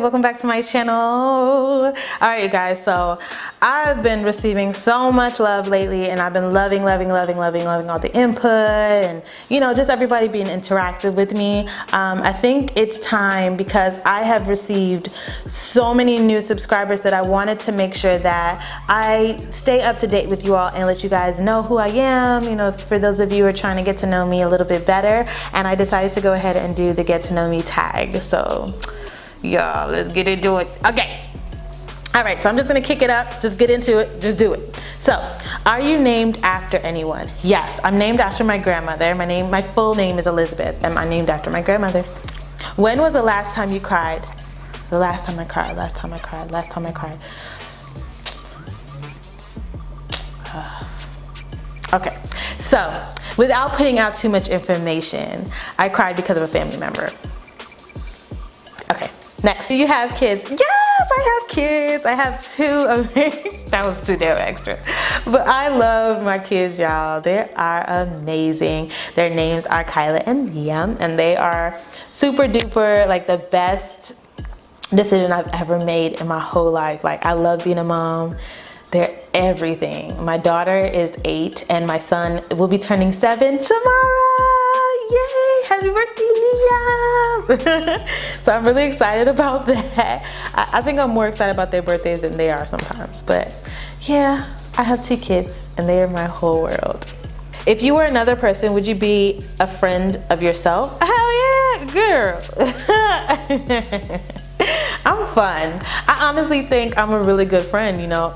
welcome back to my channel. All right, you guys, so I've been receiving so much love lately, and I've been loving all the input and, you know, just everybody being interactive with me. I think it's time, because I have received so many new subscribers, that I wanted to make sure that I stay up to date with you all and let you guys know who I am, you know, for those of you who are trying to get to know me a little bit better. And I decided to go ahead and do the get to know me tag. So yeah, let's get into it. Okay. All right, so I'm just gonna kick it up, just get into it, just do it. So, are you named after anyone? Yes, I'm named after my grandmother. My full name is Elizabeth, and I'm named after my grandmother. When was the last time you cried? The last time I cried, last time I cried. Okay, so without putting out too much information, I cried because of a family member. Okay, next. Do you have kids? Yes, I have kids. I have two of them. That was too damn extra. But I love my kids, y'all. They are amazing. Their names are Kyla and Liam, and they are super duper, like, the best decision I've ever made in my whole life. Like, I love being a mom. They're everything. My daughter is 8 and my son will be turning 7 tomorrow. Yay! Happy birthday, Liam! So I'm really excited about that. I think I'm more excited about their birthdays than they are sometimes. But yeah, I have 2 kids and they are my whole world. If you were another person, would you be a friend of yourself? Hell yeah, girl! I'm fun. I honestly think I'm a really good friend, you know,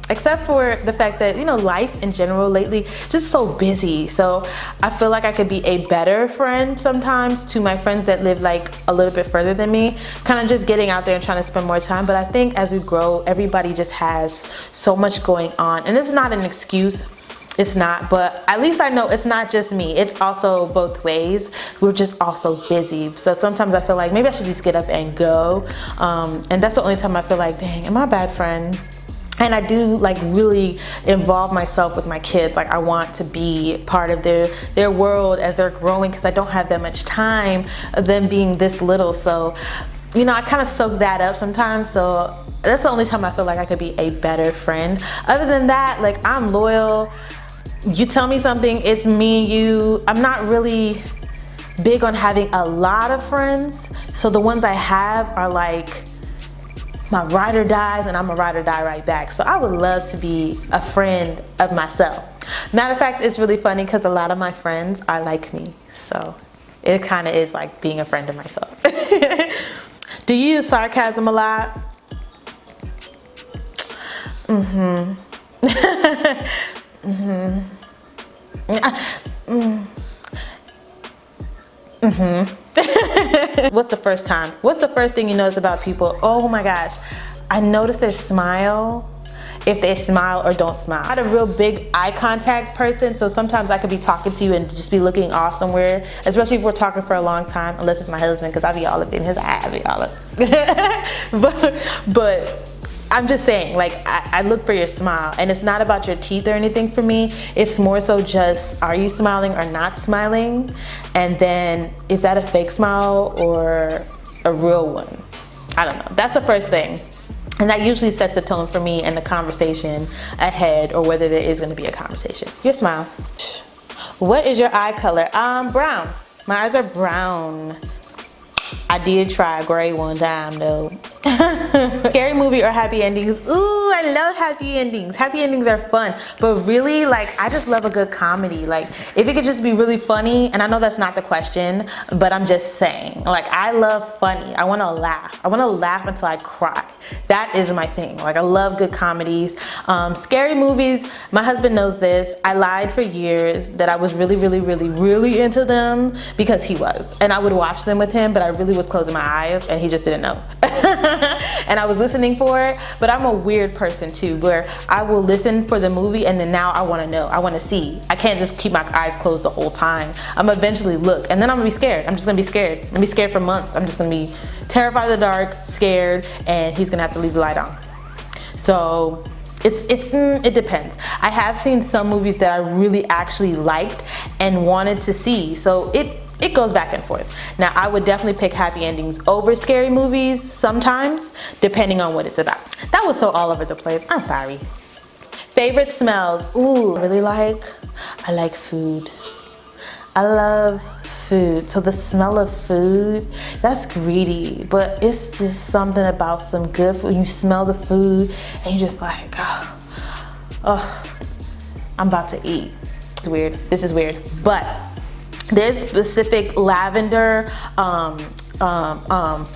except for the fact that, you know, life in general lately just so busy. So I feel like I could be a better friend sometimes to my friends that live like a little bit further than me, kind of just getting out there and trying to spend more time. But I think as we grow, everybody just has so much going on, and it's not an excuse. It's not, but at least I know it's not just me. It's also both ways. We're just also busy. So sometimes I feel like maybe I should just get up and go. And that's the only time I feel like, dang, am I a bad friend? And I do like really involve myself with my kids. Like, I want to be part of their world as they're growing, because I don't have that much time of them being this little. So, you know, I kind of soak that up sometimes. So that's the only time I feel like I could be a better friend. Other than that, like, I'm loyal. You tell me something, it's me and you. I'm not really big on having a lot of friends. So the ones I have are like my ride or dies, and I'm a ride or die right back. So I would love to be a friend of myself. Matter of fact, it's really funny because a lot of my friends are like me. So it kind of is like being a friend of myself. Do you use sarcasm a lot? What's the first time? What's the first thing you notice about people? Oh my gosh, I notice their smile, if they smile or don't smile. I'm not a real big eye contact person, so sometimes I could be talking to you and just be looking off somewhere, especially if we're talking for a long time, unless it's my husband, because I be all up in his eyes, be all up. but I'm just saying, like, I look for your smile, and it's not about your teeth or anything for me. It's more so just, are you smiling or not smiling? And then, is that a fake smile or a real one? I don't know. That's the first thing. And that usually sets the tone for me and the conversation ahead, or whether there is going to be a conversation. Your smile. What is your eye color? Brown. My eyes are brown. I did try a gray one time though. Scary movie or happy endings? Ooh, I love happy endings. Happy endings are fun, but really, like, I just love a good comedy. Like, if it could just be really funny, and I know that's not the question, but I'm just saying, like, I love funny. I want to laugh. I want to laugh until I cry. That is my thing. Like, I love good comedies. Scary movies, my husband knows this. I lied for years that I was really into them, because he was. And I would watch them with him, but I really was closing my eyes, and he just didn't know. And I was listening for it, but I'm a weird person too, where I will listen for the movie, and then now I want to know, I want to see. I can't just keep my eyes closed the whole time. I'm gonna eventually look, and then I'm gonna be scared. I'm just gonna be scared. I'm gonna be scared for months. I'm just gonna be terrified of the dark, scared, and he's gonna have to leave the light on. So it depends. I have seen some movies that I really actually liked and wanted to see, so it it goes back and forth. Now, I would definitely pick happy endings over scary movies sometimes, depending on what it's about. That was so all over the place. I'm sorry. Favorite smells. Ooh, I like food. I love food. So the smell of food, that's greedy, but it's just something about some good food. You smell the food and you're just like, oh, I'm about to eat. It's weird. This is weird, but there's specific lavender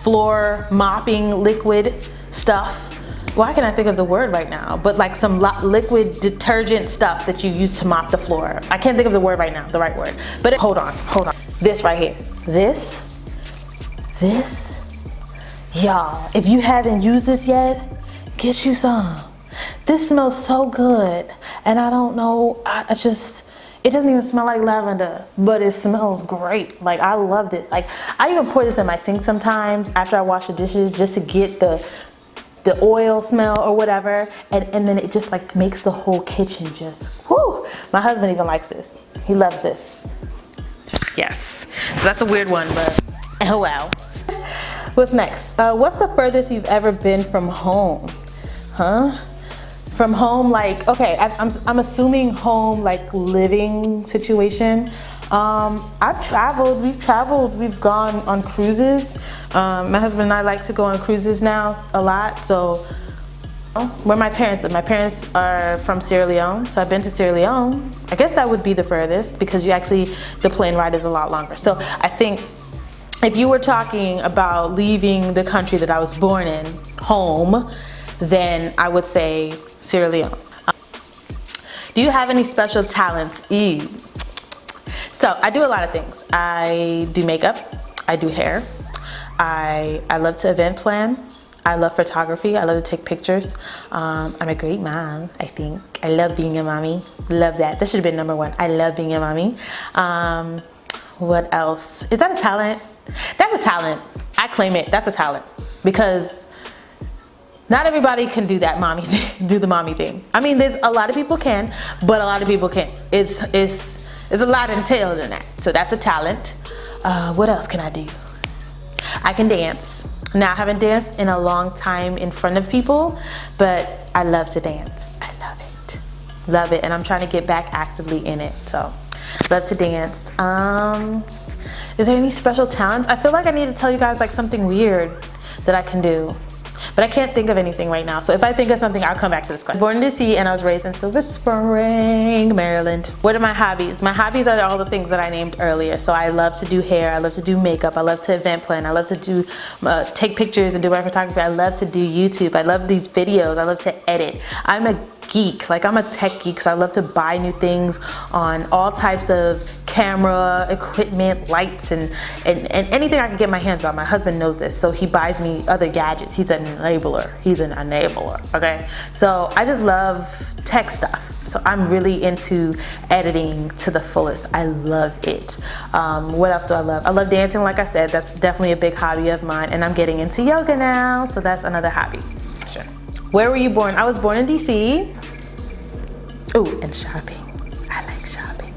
floor mopping liquid stuff. Why can't I think of the word right now? But like some liquid detergent stuff that you use to mop the floor. I can't think of the word right now, the right word. But hold on. This right here. This, y'all, if you haven't used this yet, get you some. This smells so good. And I don't know, it doesn't even smell like lavender, but it smells great. Like, I love this. Like, I even pour this in my sink sometimes after I wash the dishes just to get the oil smell or whatever, and then it just like makes the whole kitchen just, whoo. My husband even likes this. He loves this. Yes, so that's a weird one, but oh well. What's next? What's the furthest you've ever been from home? From home, like, okay, I'm assuming home, like living situation. I've traveled, we've gone on cruises. My husband and I like to go on cruises now a lot. So where my parents live, my parents are from Sierra Leone. So I've been to Sierra Leone. I guess that would be the furthest because the plane ride is a lot longer. So I think if you were talking about leaving the country that I was born in, home, then I would say Sierra Leone. Do you have any special talents? Ew. So I do a lot of things. I do makeup, I do hair, I love to event plan, I love photography, I love to take pictures. I'm a great mom, I think. I love being a mommy, love that. That should have been number one. I love being a mommy. What else? Is that a talent? That's a talent. I claim it, that's a talent. Because not everybody can do that mommy thing, do the mommy thing. I mean, there's a lot of people can, but a lot of people can't. It's a lot entailed in that. So that's a talent. What else can I do? I can dance. Now, I haven't danced in a long time in front of people, but I love to dance. I love it. Love it. And I'm trying to get back actively in it. So, love to dance. Is there any special talents? I feel like I need to tell you guys like something weird that I can do. But I can't think of anything right now. So if I think of something, I'll come back to this question. Born in DC and I was raised in Silver Spring, Maryland. What are my hobbies? My hobbies are all the things that I named earlier. So I love to do hair, I love to do makeup, I love to event plan, I love to do take pictures and do my photography. I love to do YouTube. I love these videos. I love to edit. I'm a geek, like I'm a tech geek, so I love to buy new things on all types of camera equipment, lights, and anything I can get my hands on. My husband knows this, so he buys me other gadgets. He's an enabler. Okay? So I just love tech stuff. So I'm really into editing to the fullest. I love it. What else do I love? I love dancing, like I said. That's definitely a big hobby of mine, and I'm getting into yoga now, so that's another hobby. Sure. Where were you born? I was born in DC. Ooh, and shopping. I like shopping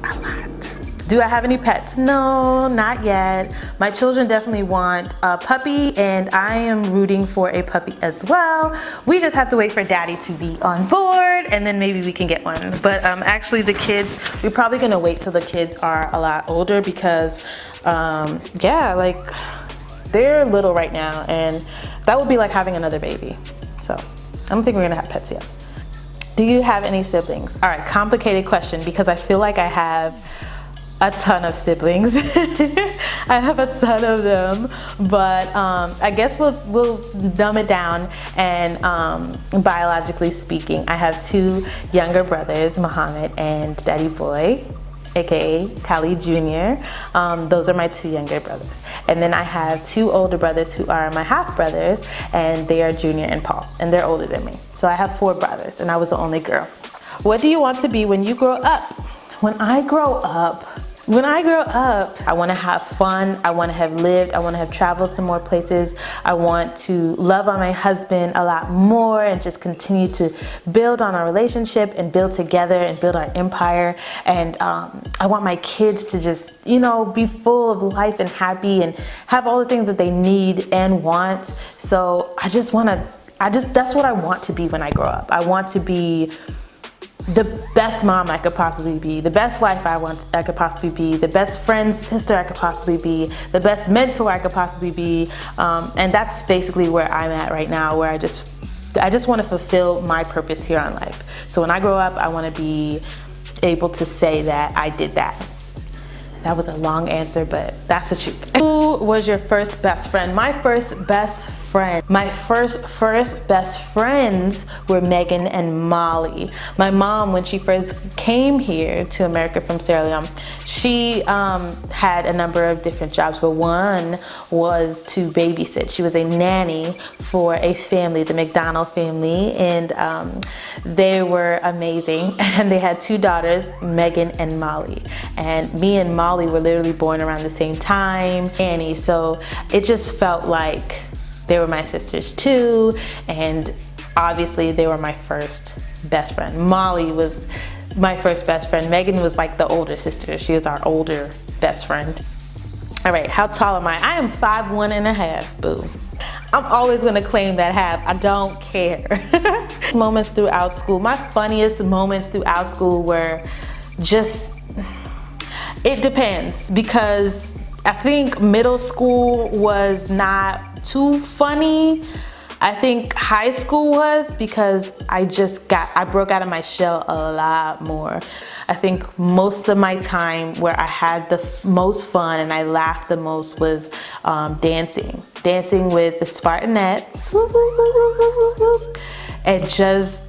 a lot. Do I have any pets? No, not yet. My children definitely want a puppy, and I am rooting for a puppy as well. We just have to wait for daddy to be on board, and then maybe we can get one. But actually the kids, we're probably gonna wait till the kids are a lot older because, yeah, like they're little right now, and that would be like having another baby. So I don't think we're gonna have pets yet. Do you have any siblings? All right, complicated question because I feel like I have a ton of siblings. I have a ton of them, but I guess we'll dumb it down. And biologically speaking, I have two younger brothers, Muhammad and Daddy Boy, aka Khalid Jr. Those are my two younger brothers. And then I have two older brothers who are my half brothers, and they are Junior and Paul, and they're older than me. So I have 4 brothers, and I was the only girl. What do you want to be when you grow up? When I grow up, When I grow up, I want to have fun. I want to have lived. I want to have traveled some more places. I want to love on my husband a lot more and just continue to build on our relationship and build together and build our empire. And I want my kids to just, you know, be full of life and happy and have all the things that they need and want. So that's what I want to be when I grow up. I want to be the best mom I could possibly be, the best wife I could possibly be, the best friend, sister I could possibly be, the best mentor I could possibly be, and that's basically where I'm at right now, where I just want to fulfill my purpose here on life. So when I grow up, I want to be able to say that I did that. That was a long answer, but that's the truth. Who was your first best friend? My first best best friends were Megan and Molly. My mom, when she first came here to America from Sierra Leone, she had a number of different jobs, but one was to babysit. She was a nanny for a family, the McDonald family, and they were amazing. And they had two daughters, Megan and Molly. And me and Molly were literally born around the same time, Annie. So it just felt like they were my sisters too, and obviously they were my first best friend. Molly was my first best friend. Megan was like the older sister. She was our older best friend. All right, how tall am I? I am 5'1.5", boo. I'm always gonna claim that half, I don't care. Moments throughout school, my funniest moments throughout school were just, it depends, because I think middle school was not too funny. I think high school was, because I broke out of my shell a lot more. I think most of my time where I had the most fun and I laughed the most was dancing with the Spartanettes, and just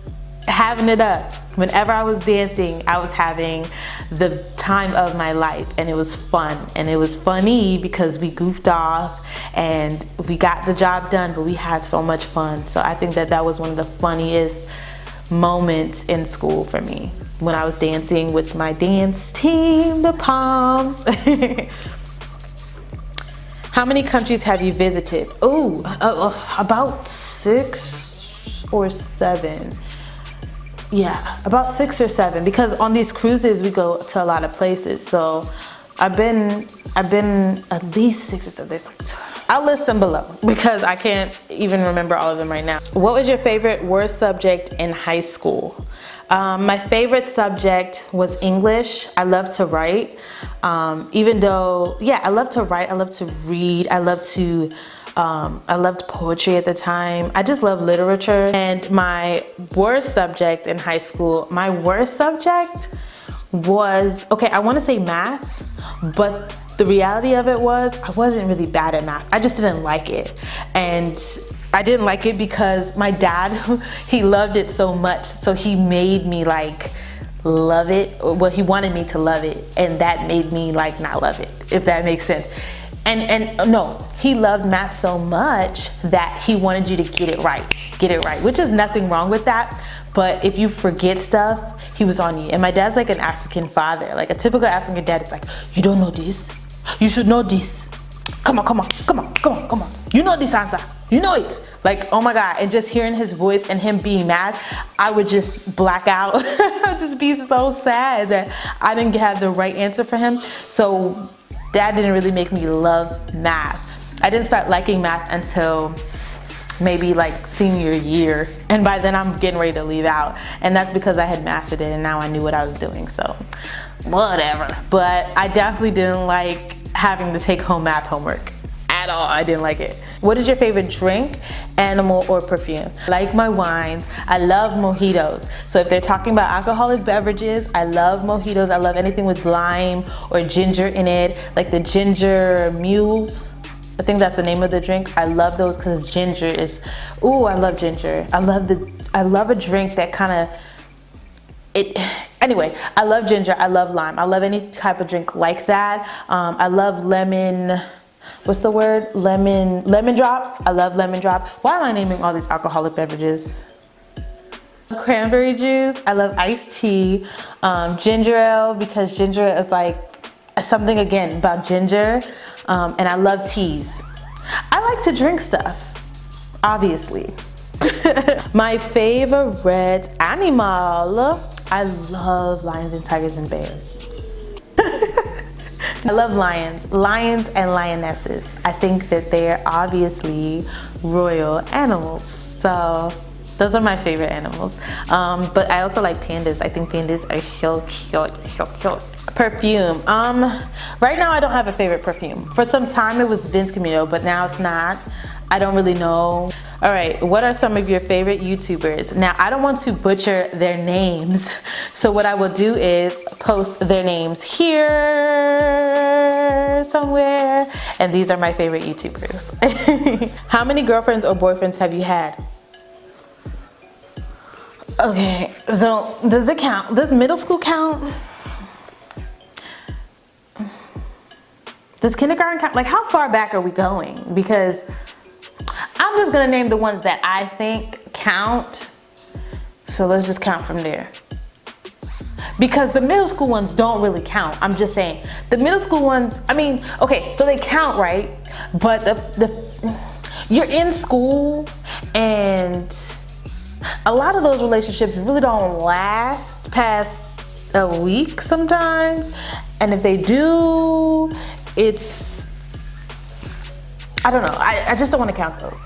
having it up. Whenever I was dancing, I was having the time of my life, and it was fun, and it was funny because we goofed off and we got the job done, but we had so much fun. So I think that was one of the funniest moments in school for me, when I was dancing with my dance team, the Palms. How many countries have you visited? About 6 or 7. Yeah, about 6 or 7, because on these cruises we go to a lot of places. So I've been at least 6 or 7. There's like 2. I'll list them below because I can't even remember all of them right now. What was your favorite worst subject in high school? My favorite subject was English. I love to write. Even though, yeah, I love to write. I love to read. I loved poetry at the time. I just love literature. And my worst subject in high school, was, okay, I want to say math, but the reality of it was I wasn't really bad at math. I just didn't like it. And I didn't like it because my dad, he loved it so much, so he made me like love it. Well, he wanted me to love it, and that made me like not love it, if that makes sense. And no, he loved math so much that he wanted you to get it right, which is nothing wrong with that. But if you forget stuff, he was on you. And my dad's like an African father, like a typical African dad. It's like, you don't know this, you should know this. Come on. You know this answer, you know it. Like, oh my God, and just hearing his voice and him being mad, I would just black out. I'd just be so sad that I didn't have the right answer for him. So Dad didn't really make me love math. I didn't start liking math until maybe like senior year, and by then I'm getting ready to leave out, and that's because I had mastered it and now I knew what I was doing, so whatever. But I definitely didn't like having to take home math homework at all. I didn't like it. What is your favorite drink, animal, or perfume? I like my wines. I love mojitos. So if they're talking about alcoholic beverages, I love mojitos. I love anything with lime or ginger in it, like the ginger mules. I think that's the name of the drink. I love those because ginger is, ooh, I love ginger. I love a drink that kind of, anyway, I love ginger, I love lime. I love any type of drink like that. I love lemon, what's the word? Lemon drop. I love lemon drop. Why am I naming all these alcoholic beverages? Cranberry juice. I love iced tea. Ginger ale, because ginger is like something again about ginger, and I love teas. I like to drink stuff, obviously. My favorite animal, I love lions and tigers and bears. I love lions and lionesses. I think that they're obviously royal animals. So those are my favorite animals. But I also like pandas. I think pandas are so cute, so cute. Perfume. Right now I don't have a favorite perfume. For some time it was Vince Camuto, but now it's not. I don't really know. All right, what are some of your favorite YouTubers? Now, I don't want to butcher their names, so what I will do is post their names here somewhere, and these are my favorite YouTubers. How many girlfriends or boyfriends have you had? Okay, so does it count? Does middle school count? Does kindergarten count? Like, how far back are we going? Because I'm just gonna name the ones that I think count. So let's just count from there. Because the middle school ones don't really count. I'm just saying, the middle school ones, I mean, okay, so they count, right? But you're in school, and a lot of those relationships really don't last past a week sometimes. And if they do, it's, I don't know, I just don't want to count those.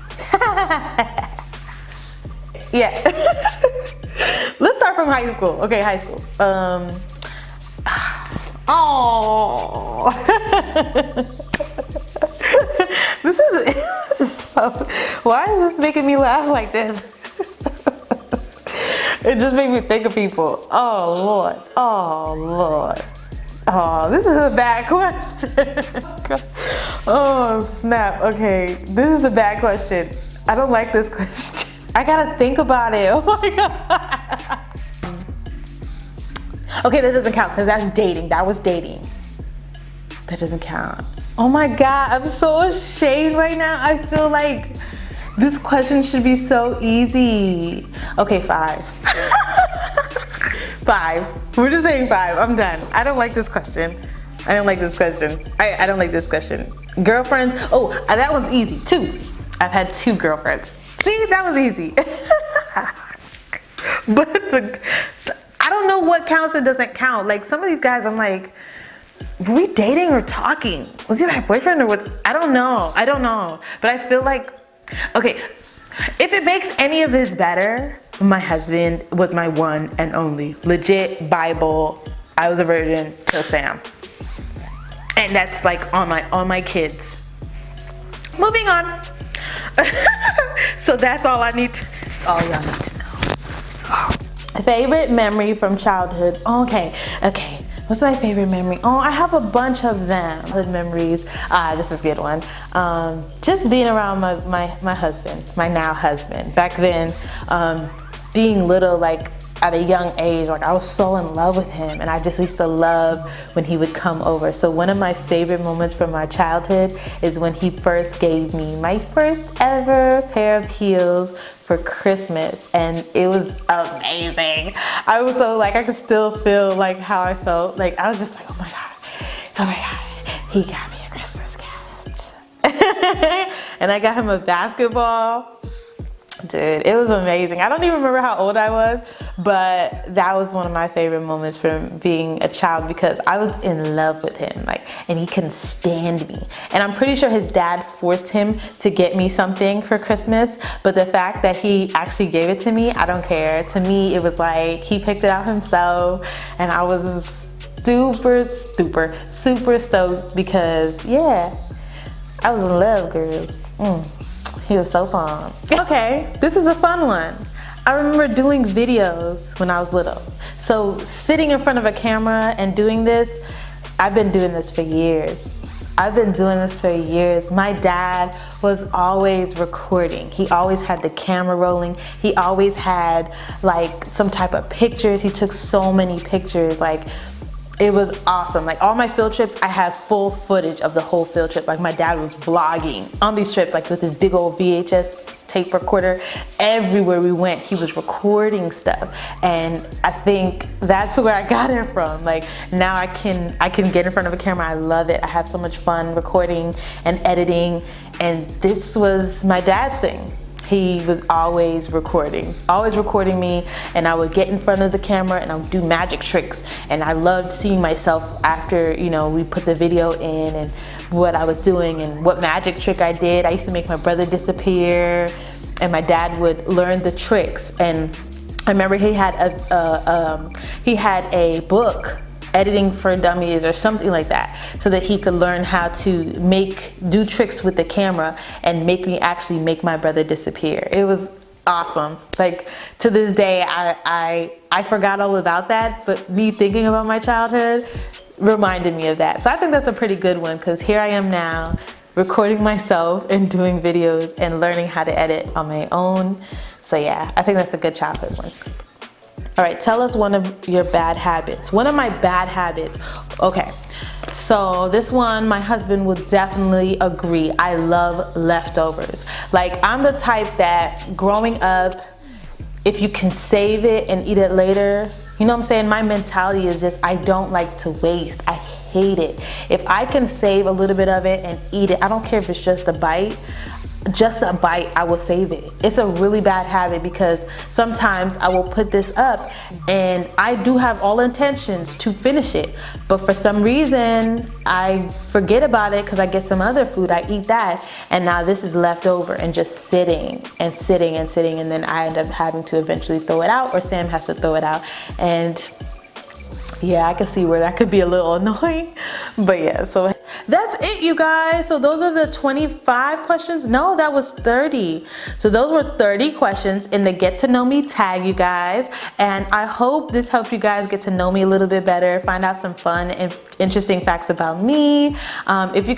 Yeah. Let's start from high school. Okay, high school. Oh. This is so, why is this making me laugh like this? It just made me think of people. Oh Lord. Oh Lord. Oh, this is a bad question. Oh snap. Okay, this is a bad question. I don't like this question. I gotta think about it. Oh my God. Okay, that doesn't count because that's dating. That was dating. That doesn't count. Oh my God, I'm so ashamed right now. I feel like this question should be so easy. Okay, 5. 5. We're just saying 5. I'm done. I don't like this question. I don't like this question. I don't like this question. Girlfriends. Oh, that one's easy. 2. I've had 2 girlfriends. See, that was easy. But I don't know what counts and doesn't count. Like some of these guys, I'm like, were we dating or talking? Was he my boyfriend or was, I don't know. I don't know. But I feel like, okay, if it makes any of this better, my husband was my one and only. Legit Bible. I was a virgin till Sam. And that's like on my kids. Moving on. So that's all I need to, all y'all need to know. So, favorite memory from childhood. Okay. What's my favorite memory? Oh, I have a bunch of them. Childhood memories. This is a good one. Just being around my husband, my now husband. Back then, being little, like at a young age, like I was so in love with him, and I just used to love when he would come over. So one of my favorite moments from my childhood is when he first gave me my first ever pair of heels for Christmas, and it was amazing. I was so like, I could still feel like how I felt. Like I was just like, oh my God, he got me a Christmas gift. And I got him a basketball. Dude, it was amazing. I don't even remember how old I was, but that was one of my favorite moments from being a child because I was in love with him, like, and he couldn't stand me. And I'm pretty sure his dad forced him to get me something for Christmas, but the fact that he actually gave it to me, I don't care. To me, it was like he picked it out himself, and I was super stoked because, yeah, I was in love, girls. He was so fun. Okay, this is a fun one. I remember doing videos when I was little. So sitting in front of a camera and doing this, I've been doing this for years. My dad was always recording. He always had the camera rolling. He always had like some type of pictures. He took so many pictures. Like It was awesome. Like all my field trips, I have full footage of the whole field trip. Like my dad was vlogging on these trips, like with his big old VHS tape recorder. Everywhere we went, he was recording stuff. And I think that's where I got it from. Like now I can get in front of a camera. I love it. I have so much fun recording and editing. And this was my dad's thing. He was always recording me, and I would get in front of the camera and I would do magic tricks. And I loved seeing myself after, you know, we put the video in and what I was doing and what magic trick I did. I used to make my brother disappear, and my dad would learn the tricks. And I remember he had a book, Editing for Dummies or something like that, so that he could learn how to do tricks with the camera and make me actually make my brother disappear. It was awesome. Like to this day, I forgot all about that, but me thinking about my childhood reminded me of that. So I think that's a pretty good one, because here I am now recording myself and doing videos and learning how to edit on my own. So yeah, I think that's a good childhood one. All right, tell us one of your bad habits. One of my bad habits, okay. So this one, my husband would definitely agree. I love leftovers. Like I'm the type that growing up, if you can save it and eat it later, you know what I'm saying? My mentality is just, I don't like to waste. I hate it. If I can save a little bit of it and eat it, I don't care if it's just a bite, I will save it. It's a really bad habit, because sometimes I will put this up and I do have all intentions to finish it, but for some reason I forget about it because I get some other food, I eat that, and now this is left over and just sitting and sitting and sitting, and then I end up having to eventually throw it out, or Sam has to throw it out. And yeah, I can see where that could be a little annoying. But yeah, so that's it, you guys. So those are the 25 questions. No, that was 30. So those were 30 questions in the Get to Know Me tag, you guys. And I hope this helped you guys get to know me a little bit better, find out some fun and interesting facts about me. If you